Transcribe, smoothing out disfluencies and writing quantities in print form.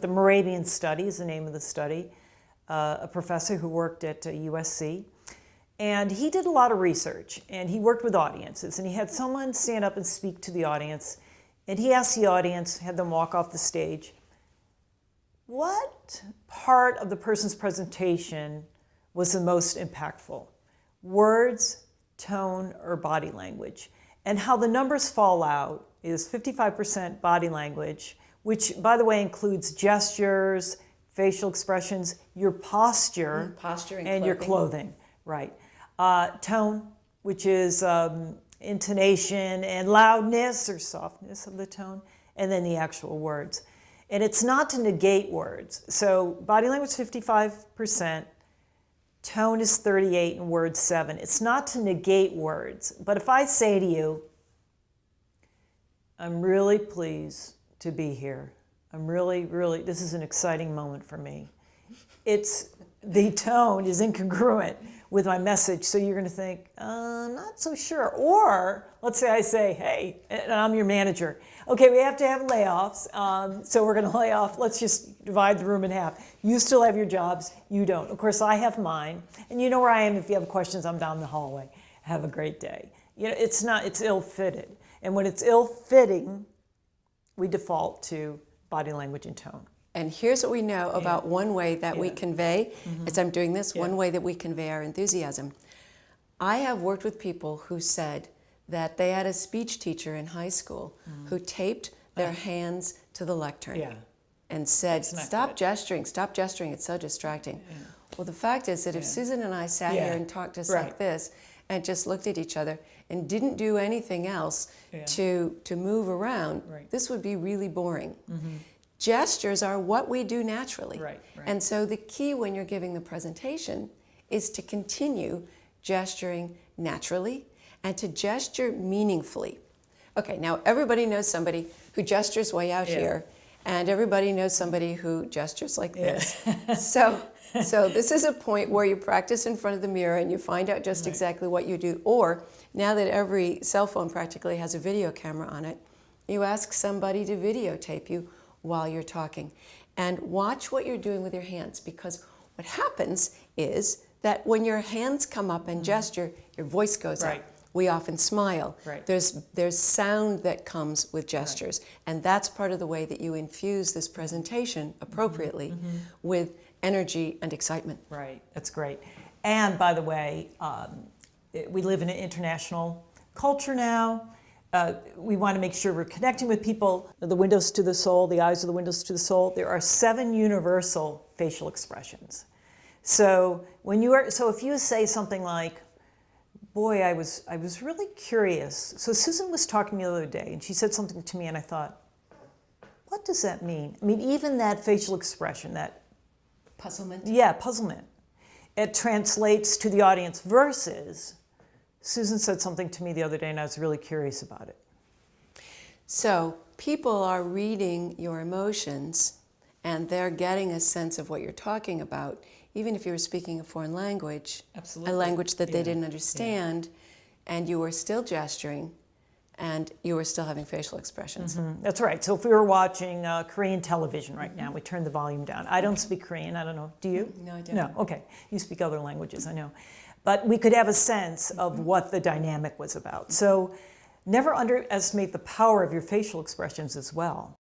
The Moravian Study is the name of the study, a professor who worked at USC. And he did a lot of research, and he worked with audiences, and he had someone stand up and speak to the audience, and he asked the audience, had them walk off the stage, what part of the person's presentation was the most impactful? Words, tone, or body language? And how the numbers fall out is 55% body language, which, by the way, includes gestures, facial expressions, your posture, and your clothing. Right. Tone, which is intonation and loudness or softness of the tone, and then the actual words. And it's not to negate words. So body language 55%, tone is 38, and words 7. It's not to negate words. But if I say to you, I'm really pleased to be here. I'm really, this is an exciting moment for me. The tone is incongruent with my message, so you're going to think, not so sure. Or let's say I say, hey, and I'm your manager. Okay, we have to have layoffs, so we're going to lay off. Let's just divide the room in half. You still have your jobs, you don't. Of course, I have mine, and you know where I am. If you have questions, I'm down the hallway. Have a great day. You know, it's ill-fitted, and when it's ill-fitting, we default to body language and tone. And here's what we know about one way that we convey, as I'm doing this, one way that we convey our enthusiasm. I have worked with people who said that they had a speech teacher in high school who taped their hands to the lectern and said, stop gesturing, it's so distracting. Well, the fact is that if Susan and I sat here and talked just like this and just looked at each other and didn't do anything else to move around, this would be really boring. Gestures are what we do naturally. And so the key when you're giving the presentation is to continue gesturing naturally and to gesture meaningfully. Okay, now everybody knows somebody who gestures way out here, and everybody knows somebody who gestures like this. So this is a point where you practice in front of the mirror and you find out just exactly what you do. Or now that every cell phone practically has a video camera on it, you ask somebody to videotape you while you're talking. And watch what you're doing with your hands, because what happens is that when your hands come up and gesture, your voice goes up. We often smile. There's sound that comes with gestures, and that's part of the way that you infuse this presentation appropriately with energy and excitement. Right, that's great. And by the way, we live in an international culture now. We want to make sure we're connecting with people. The windows to the soul, the eyes are the windows to the soul. There are 7 universal facial expressions. So if you say something like, boy, I was really curious. So Susan was talking the other day, and she said something to me, and I thought, what does that mean? I mean, even that facial expression, that puzzlement. Yeah, puzzlement. It translates to the audience versus Susan said something to me the other day, and I was really curious about it. So people are reading your emotions, and they're getting a sense of what you're talking about, even if you were speaking a foreign language, a language that they didn't understand, and you were still gesturing, and you were still having facial expressions. That's right. So if we were watching Korean television right now, we turn the volume down. I don't speak Korean. I don't know. Do you? No, I don't. No. Okay. You speak other languages. I know. But we could have a sense of what the dynamic was about. So never underestimate the power of your facial expressions as well.